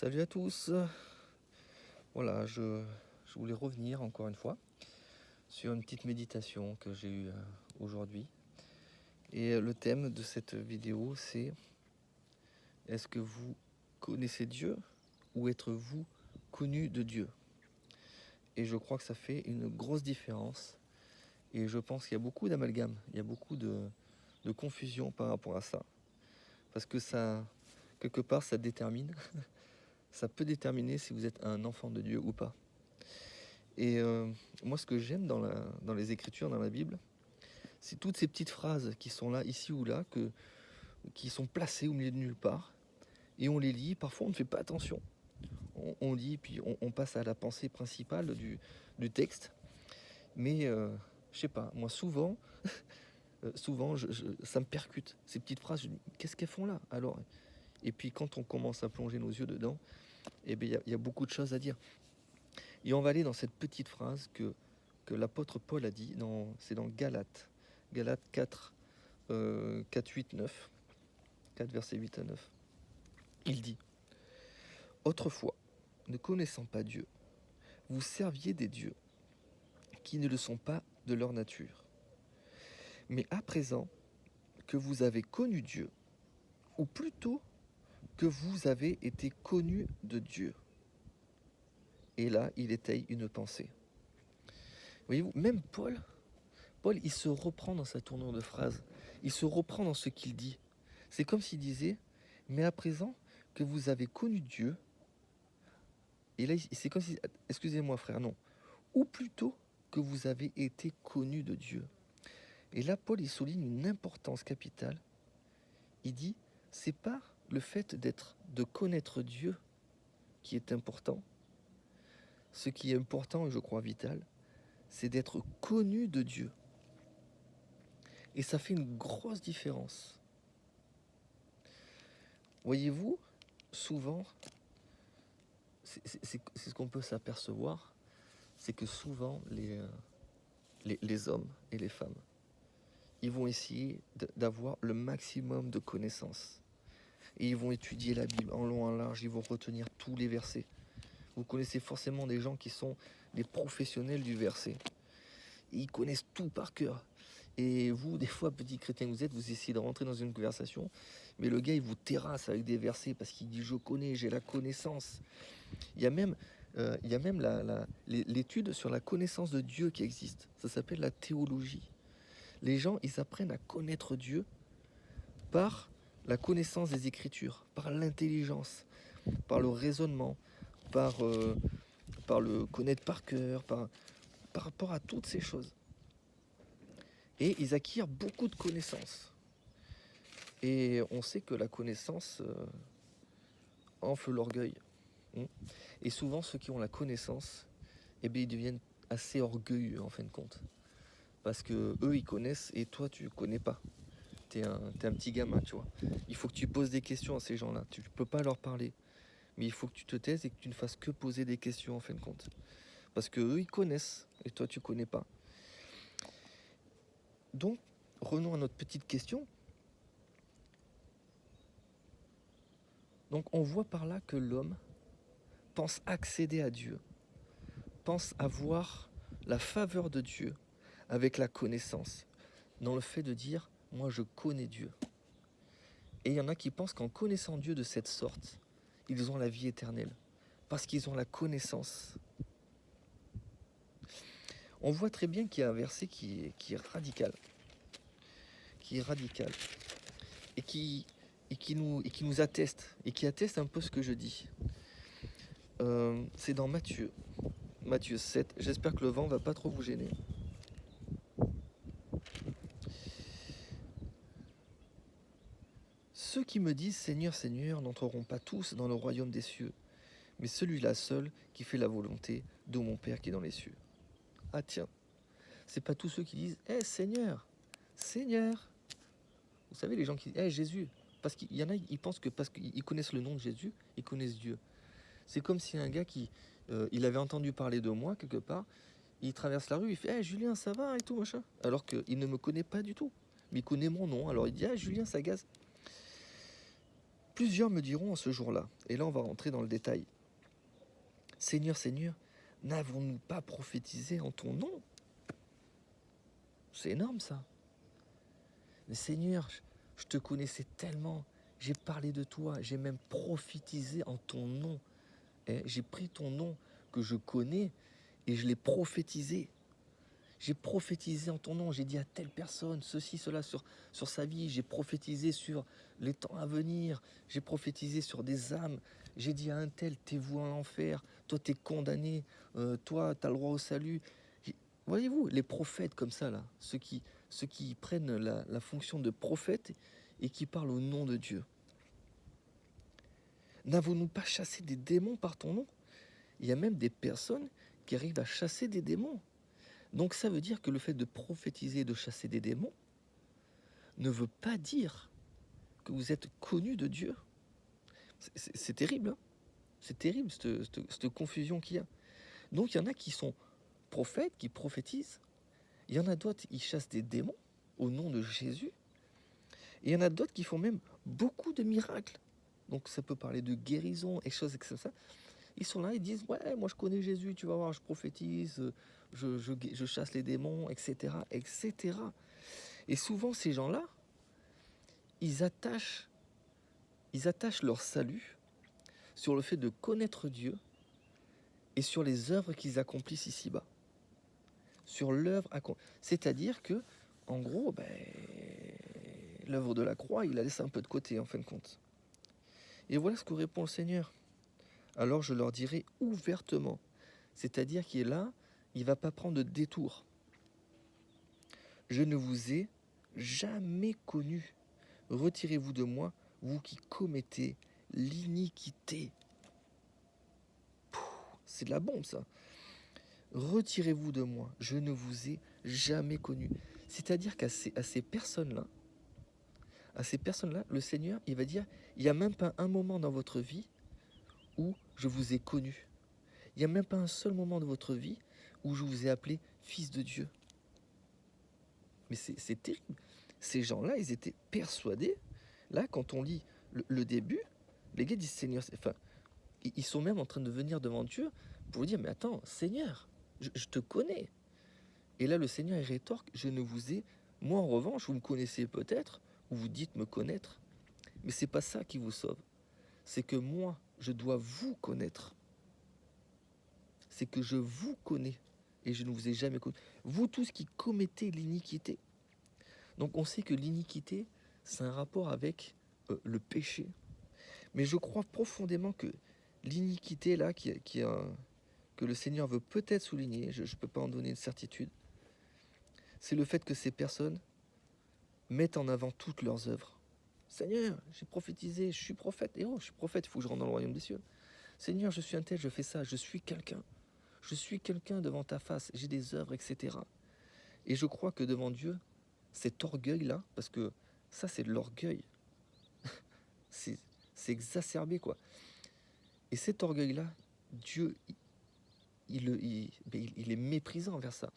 Salut à tous. Voilà, je voulais revenir encore une fois sur une petite méditation que j'ai eue aujourd'hui. Et le thème de cette vidéo, c'est: est-ce que vous connaissez Dieu ou êtes-vous connu de Dieu? Et je crois que ça fait une grosse différence. Et je pense qu'il y a beaucoup d'amalgame, il y a beaucoup de confusion par rapport à ça. Parce que ça, quelque part, ça détermine, ça peut déterminer si vous êtes un enfant de Dieu ou pas. Et moi, ce que j'aime dans les Écritures, dans la Bible, c'est toutes ces petites phrases qui sont là, ici ou là, qui sont placées au milieu de nulle part. Et on les lit, parfois on ne fait pas attention. On lit, puis on passe à la pensée principale du texte. Mais je sais pas, moi souvent, ça me percute. Ces petites phrases, je me dis, qu'est-ce qu'elles font là alors? Et puis quand on commence à plonger nos yeux dedans, eh bien, il y a beaucoup de choses à dire. Et on va aller dans cette petite phrase que l'apôtre Paul a dit, c'est dans Galates. Galates 4, 4, 8, 9. 4 versets 8 à 9. Il dit: autrefois, ne connaissant pas Dieu, vous serviez des dieux qui ne le sont pas de leur nature. Mais à présent que vous avez connu Dieu, ou plutôt que vous avez été connus de Dieu. Et là, il étaye une pensée. Voyez-vous, même Paul, il se reprend dans sa tournure de phrase. Il se reprend dans ce qu'il dit. C'est comme s'il disait: mais à présent que vous avez connu Dieu, et là, c'est comme si, excusez-moi frère, non, ou plutôt que vous avez été connu de Dieu. Et là, Paul, il souligne une importance capitale. Il dit, c'est pas le fait de connaître Dieu qui est important. Ce qui est important, et je crois vital, c'est d'être connu de Dieu. Et ça fait une grosse différence. Voyez-vous, souvent, c'est ce qu'on peut s'apercevoir, c'est que souvent les hommes et les femmes, ils vont essayer d'avoir le maximum de connaissances. Et ils vont étudier la Bible en long, en large, ils vont retenir tous les versets. Vous connaissez forcément des gens qui sont des professionnels du verset. Et ils connaissent tout par cœur. Et vous, des fois, petit chrétien que vous essayez de rentrer dans une conversation, mais le gars, il vous terrasse avec des versets parce qu'il dit: je connais, j'ai la connaissance. Il y a même, l'étude sur la connaissance de Dieu qui existe. Ça s'appelle la théologie. Les gens, ils apprennent à connaître Dieu par la connaissance des Écritures, par l'intelligence, par le raisonnement, par le connaître par cœur, par rapport à toutes ces choses. Et ils acquièrent beaucoup de connaissances. Et on sait que la connaissance enfle l'orgueil. Et souvent, ceux qui ont la connaissance, eh bien, ils deviennent assez orgueilleux en fin de compte. Parce que eux, ils connaissent et toi, tu connais pas. T'es un petit gamin, tu vois. Il faut que tu poses des questions à ces gens-là. Tu peux pas leur parler. Mais il faut que tu te taises et que tu ne fasses que poser des questions en fin de compte. Parce que eux, ils connaissent et toi, tu connais pas. Donc, revenons à notre petite question. Donc, on voit par là que l'homme pense accéder à Dieu, pense avoir la faveur de Dieu avec la connaissance, dans le fait de dire: moi je connais Dieu. Et il y en a qui pensent qu'en connaissant Dieu de cette sorte, ils ont la vie éternelle, parce qu'ils ont la connaissance. On voit très bien qu'il y a un verset qui est radical, et qui nous atteste, et qui atteste un peu ce que je dis. C'est dans Matthieu 7. J'espère que le vent va pas trop vous gêner. Ceux qui me disent: Seigneur, Seigneur, n'entreront pas tous dans le royaume des cieux, mais celui-là seul qui fait la volonté de mon Père qui est dans les cieux. Ah tiens, c'est pas tous ceux qui disent: Seigneur, Seigneur. Vous savez, les gens qui disent: Jésus. Parce qu'il y en a, ils pensent que parce qu'ils connaissent le nom de Jésus, ils connaissent Dieu. C'est comme si un gars il avait entendu parler de moi quelque part, il traverse la rue, il fait: Julien, ça va et tout, machin. Alors qu'il ne me connaît pas du tout. Mais il connaît mon nom, alors il dit: Julien, ça gaze. Plusieurs me diront en ce jour-là, et là on va rentrer dans le détail. Seigneur, Seigneur, n'avons-nous pas prophétisé en ton nom? C'est énorme ça. Mais Seigneur, je te connaissais tellement, j'ai parlé de toi, j'ai même prophétisé en ton nom. J'ai pris ton nom que je connais et je l'ai prophétisé. J'ai prophétisé en ton nom, j'ai dit à telle personne ceci, cela sur sa vie, j'ai prophétisé sur les temps à venir, j'ai prophétisé sur des âmes, j'ai dit à un tel, t'es voué en enfer, toi t'es condamné, toi t'as le droit au salut. Voyez-vous, les prophètes comme ça, là, ceux qui prennent la fonction de prophète et qui parlent au nom de Dieu. N'avons-nous pas chassé des démons par ton nom? Il y a même des personnes qui arrivent à chasser des démons. Donc ça veut dire que le fait de prophétiser, de chasser des démons, ne veut pas dire que vous êtes connu de Dieu. C'est terrible, hein? C'est terrible cette confusion qu'il y a. Donc il y en a qui sont prophètes, qui prophétisent. Il y en a d'autres, qui chassent des démons au nom de Jésus. Et il y en a d'autres qui font même beaucoup de miracles. Donc ça peut parler de guérison et choses comme ça. Ils sont là, ils disent, ouais, moi je connais Jésus, tu vas voir, je prophétise, je chasse les démons, etc., etc. Et souvent ces gens-là, ils attachent leur salut sur le fait de connaître Dieu et sur les œuvres qu'ils accomplissent ici-bas. Sur l'œuvre, c'est-à-dire que, en gros, l'œuvre de la croix, il la laisse un peu de côté en fin de compte. Et voilà ce que répond le Seigneur. Alors je leur dirai ouvertement, c'est-à-dire qu'il est là, il ne va pas prendre de détour. Je ne vous ai jamais connu. Retirez-vous de moi, vous qui commettez l'iniquité. C'est de la bombe ça. Retirez-vous de moi, je ne vous ai jamais connu. C'est-à-dire qu'à ces personnes-là, le Seigneur, il va dire, il n'y a même pas un moment dans votre vie où je vous ai connu. Il n'y a même pas un seul moment de votre vie où je vous ai appelé fils de Dieu. Mais c'est terrible. Ces gens-là, ils étaient persuadés. Là, quand on lit le début, les gars disent Seigneur. Enfin, ils sont même en train de venir devant Dieu pour lui dire mais attends, Seigneur, je te connais. Et là, le Seigneur il rétorque je ne vous ai. Moi, en revanche, vous me connaissez peut-être ou vous dites me connaître, mais c'est pas ça qui vous sauve. C'est que moi, je dois vous connaître. C'est que je vous connais et je ne vous ai jamais connu. Vous tous qui commettez l'iniquité. Donc on sait que l'iniquité, c'est un rapport avec le péché. Mais je crois profondément que l'iniquité là, que le Seigneur veut peut-être souligner, je ne peux pas en donner une certitude, c'est le fait que ces personnes mettent en avant toutes leurs œuvres. Seigneur, j'ai prophétisé, je suis prophète. Et oh, je suis prophète, il faut que je rentre dans le royaume des cieux. Seigneur, je suis un tel, je fais ça, je suis quelqu'un. Je suis quelqu'un devant ta face, j'ai des œuvres, etc. Et je crois que devant Dieu, cet orgueil-là, parce que ça c'est de l'orgueil, c'est exacerbé quoi. Et cet orgueil-là, Dieu, il est méprisant envers ça.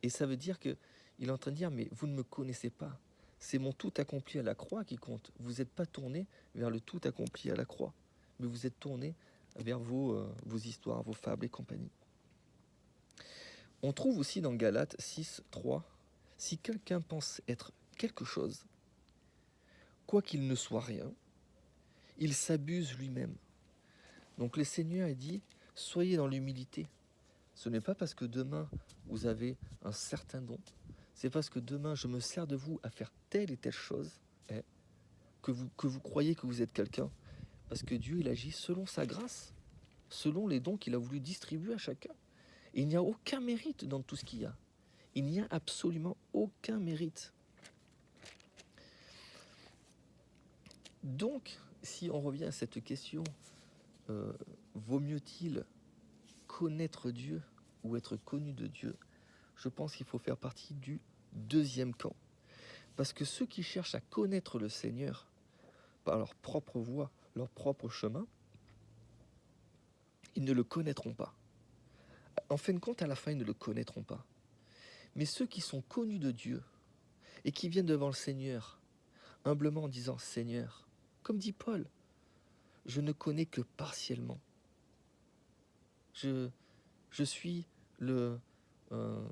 Et ça veut dire qu'il est en train de dire, mais vous ne me connaissez pas. C'est mon tout accompli à la croix qui compte. Vous n'êtes pas tourné vers le tout accompli à la croix, mais vous êtes tourné vers vos histoires, vos fables et compagnie. On trouve aussi dans Galates 6, 3, si quelqu'un pense être quelque chose, quoi qu'il ne soit rien, il s'abuse lui-même. Donc le Seigneur a dit, soyez dans l'humilité. Ce n'est pas parce que demain vous avez un certain don, c'est parce que demain je me sers de vous à faire telle et telle chose, que vous croyez que vous êtes quelqu'un. Parce que Dieu, il agit selon sa grâce, selon les dons qu'il a voulu distribuer à chacun. Et il n'y a aucun mérite dans tout ce qu'il y a. Il n'y a absolument aucun mérite. Donc, si on revient à cette question, vaut mieux-il connaître Dieu ou être connu de Dieu? Je pense qu'il faut faire partie du deuxième camp. Parce que ceux qui cherchent à connaître le Seigneur par leur propre voie, leur propre chemin, ils ne le connaîtront pas. En fin de compte, à la fin, ils ne le connaîtront pas. Mais ceux qui sont connus de Dieu et qui viennent devant le Seigneur, humblement en disant « Seigneur », comme dit Paul, je ne connais que partiellement. Je suis le, euh,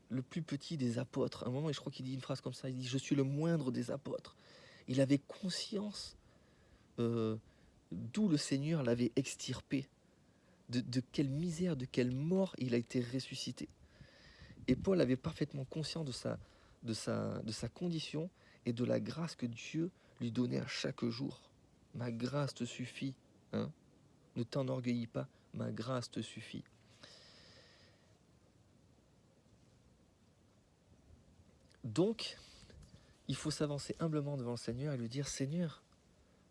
le plus petit des apôtres. À un moment, je crois qu'il dit une phrase comme ça, il dit « Je suis le moindre des apôtres ». Il avait conscience euh, d'où le Seigneur l'avait extirpé, de quelle misère, de quelle mort il a été ressuscité. Et Paul avait parfaitement conscience de sa condition et de la grâce que Dieu lui donnait à chaque jour. Ma grâce te suffit, hein? Ne t'enorgueillis pas, ma grâce te suffit. Donc, il faut s'avancer humblement devant le Seigneur et lui dire « Seigneur,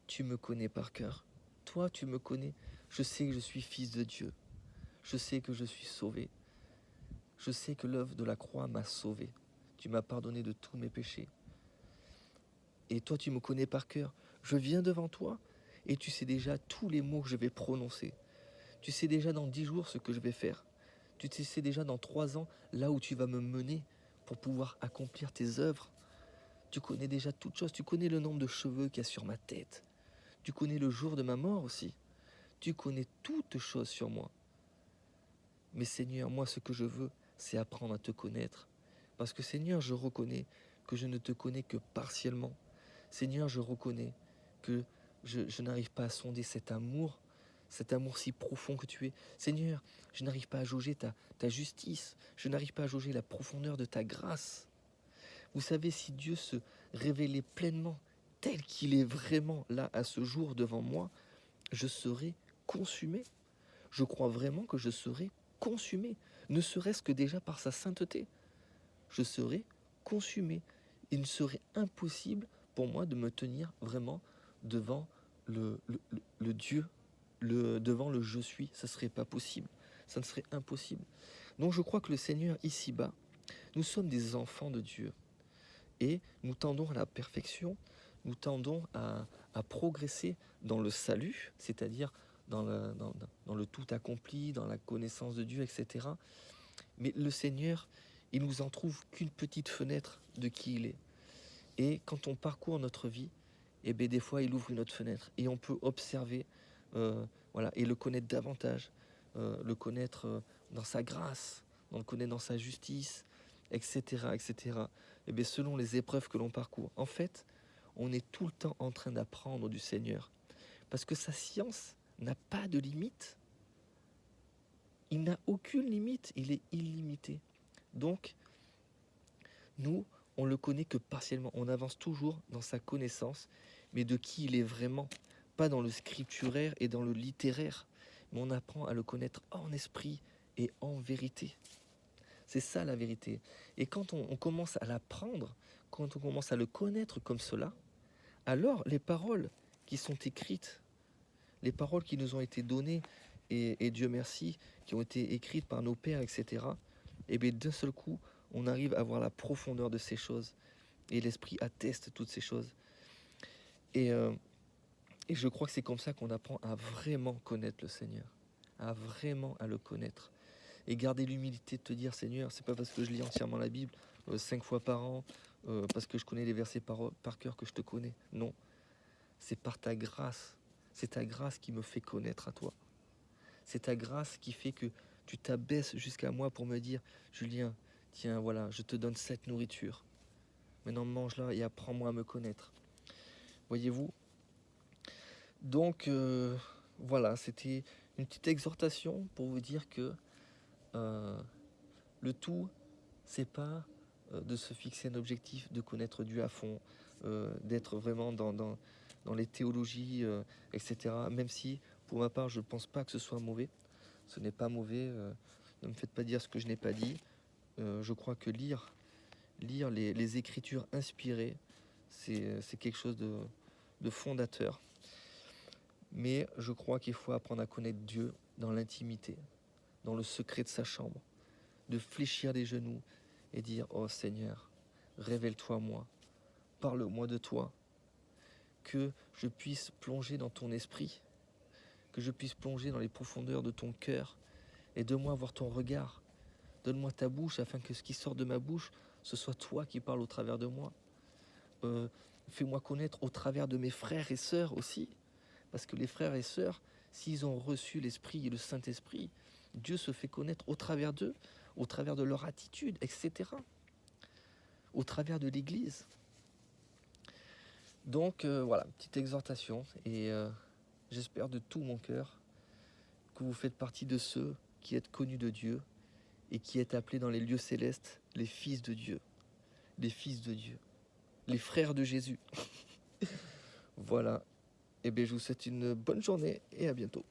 tu me connais par cœur. Toi, tu me connais. Je sais que je suis fils de Dieu. Je sais que je suis sauvé. Je sais que l'œuvre de la croix m'a sauvé. Tu m'as pardonné de tous mes péchés. Et toi, tu me connais par cœur. Je viens devant toi et tu sais déjà tous les mots que je vais prononcer. Tu sais déjà dans 10 jours ce que je vais faire. Tu sais déjà dans 3 ans là où tu vas me mener pour pouvoir accomplir tes œuvres. Tu connais déjà toutes choses. Tu connais le nombre de cheveux qu'il y a sur ma tête. Tu connais le jour de ma mort aussi. Tu connais toutes choses sur moi. Mais Seigneur, moi ce que je veux, c'est apprendre à te connaître. Parce que Seigneur, je reconnais que je ne te connais que partiellement. Seigneur, je reconnais que je n'arrive pas à sonder cet amour si profond que tu es. Seigneur, je n'arrive pas à jauger ta justice. Je n'arrive pas à jauger la profondeur de ta grâce. Vous savez, si Dieu se révélait pleinement tel qu'il est vraiment là à ce jour devant moi, je serais consumé. Je crois vraiment que je serais consumé, ne serait-ce que déjà par sa sainteté. Je serais consumé. Il ne serait impossible pour moi de me tenir vraiment devant le Dieu, devant le je suis. Ça ne serait pas possible. Ça ne serait impossible. Donc je crois que le Seigneur ici-bas, nous sommes des enfants de Dieu. Et nous tendons à la perfection, nous tendons à progresser dans le salut, c'est-à-dire dans le tout accompli, dans la connaissance de Dieu, etc. Mais le Seigneur, il nous en trouve qu'une petite fenêtre de qui il est. Et quand on parcourt notre vie, eh bien, des fois, il ouvre une autre fenêtre et on peut observer voilà, et le connaître davantage, le connaître dans sa grâce, on le connaît dans sa justice, etc. etc. Et bien, selon les épreuves que l'on parcourt. En fait, on est tout le temps en train d'apprendre du Seigneur. Parce que sa science n'a pas de limite. Il n'a aucune limite, il est illimité. Donc, nous, on le connaît que partiellement. On avance toujours dans sa connaissance, mais de qui il est vraiment. Pas dans le scripturaire et dans le littéraire, mais on apprend à le connaître en esprit et en vérité. C'est ça la vérité. Et quand on commence à l'apprendre, quand on commence à le connaître comme cela, alors les paroles qui sont écrites, les paroles qui nous ont été données, et Dieu merci, qui ont été écrites par nos pères, etc., et bien d'un seul coup, on arrive à voir la profondeur de ces choses. Et l'Esprit atteste toutes ces choses. Et je crois que c'est comme ça qu'on apprend à vraiment connaître le Seigneur, à vraiment à le connaître. Et garder l'humilité de te dire, Seigneur, c'est pas parce que je lis entièrement la Bible 5 fois par an, parce que je connais les versets par cœur que je te connais. Non, c'est par ta grâce. C'est ta grâce qui me fait connaître à toi. C'est ta grâce qui fait que tu t'abaisses jusqu'à moi pour me dire, Julien, tiens, voilà, je te donne cette nourriture. Maintenant, mange-la et apprends-moi à me connaître. Voyez-vous? Donc, voilà, c'était une petite exhortation pour vous dire que le tout, c'est pas de se fixer un objectif, de connaître Dieu à fond, d'être vraiment dans les théologies, etc. Même si, pour ma part, je ne pense pas que ce soit mauvais. Ce n'est pas mauvais. Ne me faites pas dire ce que je n'ai pas dit. Je crois que lire les Écritures inspirées, c'est quelque chose de fondateur. Mais je crois qu'il faut apprendre à connaître Dieu dans l'intimité, dans le secret de sa chambre, de fléchir les genoux et dire « Oh Seigneur, révèle-toi à moi, parle-moi de toi, que je puisse plonger dans ton esprit, que je puisse plonger dans les profondeurs de ton cœur, et donne-moi voir ton regard, donne-moi ta bouche afin que ce qui sort de ma bouche, ce soit toi qui parles au travers de moi. Fais-moi connaître au travers de mes frères et sœurs aussi, Parce que les frères et sœurs, s'ils ont reçu l'Esprit et le Saint-Esprit, Dieu se fait connaître au travers d'eux, au travers de leur attitude, etc. Au travers de l'Église. Donc voilà, petite exhortation. Et j'espère de tout mon cœur que vous faites partie de ceux qui êtes connus de Dieu et qui êtes appelés dans les lieux célestes les fils de Dieu. Les fils de Dieu. Les frères de Jésus. Voilà. Et bien je vous souhaite une bonne journée et à bientôt.